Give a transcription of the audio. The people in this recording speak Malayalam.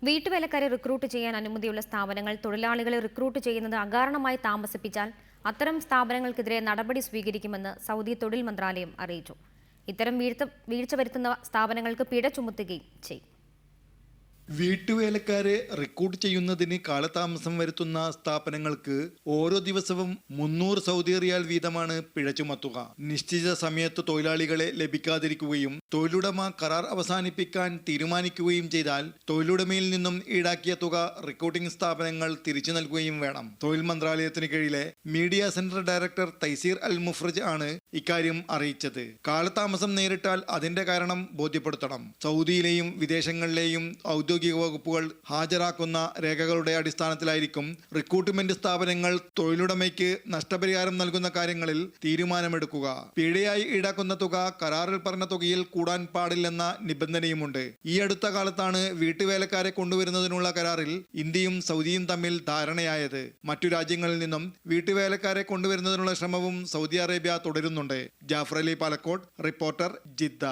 വീട്ടുവേലക്കാരെ റിക്രൂട്ട് ചെയ്യാൻ അനുമതിയുള്ള സ്ഥാപനങ്ങൾ തൊഴിലാളികളെ റിക്രൂട്ട് ചെയ്യുന്നത് അകാരണമായി താമസിപ്പിച്ചാൽ അത്തരം സ്ഥാപനങ്ങൾക്കെതിരെ നടപടി സ്വീകരിക്കുമെന്ന് സൗദി തൊഴിൽ മന്ത്രാലയം അറിയിച്ചു. ഇത്തരം വീഴ്ച വരുത്തുന്ന സ്ഥാപനങ്ങൾക്ക് പിഴ ചുമത്തുകയും ചെയ്യും. വീട്ടുവേലക്കാരെ റിക്രൂട്ട് ചെയ്യുന്നതിന് കാലതാമസം വരുത്തുന്ന സ്ഥാപനങ്ങൾക്ക് ഓരോ ദിവസവും 300 സൗദി റിയാൽ വീതമാണ് പിഴ ചുമത്തുക. നിശ്ചിത സമയത്ത് തൊഴിലാളികളെ ലഭിക്കാതിരിക്കുകയും തൊഴിലുടമ കരാർ അവസാനിപ്പിക്കാൻ തീരുമാനിക്കുകയും ചെയ്താൽ തൊഴിലുടമയിൽ നിന്നും ഈടാക്കിയ തുക റിക്രൂട്ടിംഗ് സ്ഥാപനങ്ങൾ തിരിച്ചു നൽകുകയും വേണം. തൊഴിൽ മന്ത്രാലയത്തിന് കീഴിലെ മീഡിയ സെന്റർ ഡയറക്ടർ തൈസീർ അൽ മുഫ്രജ് ആണ് ഇക്കാര്യം അറിയിച്ചത്. കാലതാമസം നേരിട്ടാൽ അതിന്റെ കാരണം ബോധ്യപ്പെടുത്തണം. സൗദിയിലെയും വിദേശങ്ങളിലെയും ഔദ്യോഗിക വകുപ്പുകൾ ഹാജരാക്കുന്ന രേഖകളുടെ അടിസ്ഥാനത്തിലായിരിക്കും റിക്രൂട്ട്മെന്റ് സ്ഥാപനങ്ങൾ തൊഴിലുടമയ്ക്ക് നഷ്ടപരിഹാരം നൽകുന്ന കാര്യങ്ങളിൽ തീരുമാനമെടുക്കുക. പിഴയായി ഈടാക്കുന്ന തുക കരാറിൽ പറഞ്ഞ തുകയിൽ കൂടാൻ പാടില്ലെന്ന നിബന്ധനയുമുണ്ട്. ഈ അടുത്ത കാലത്താണ് വീട്ടുവേലക്കാരെ കൊണ്ടുവരുന്നതിനുള്ള കരാറിൽ ഇന്ത്യയും സൗദിയും തമ്മിൽ ധാരണയായത്. മറ്റു രാജ്യങ്ങളിൽ നിന്നും വീട്ടുവേലക്കാരെ കൊണ്ടുവരുന്നതിനുള്ള ശ്രമവും സൗദി അറേബ്യ തുടരുന്നുണ്ട്. Jafar Ali Palakkode, reporter, Jeddah.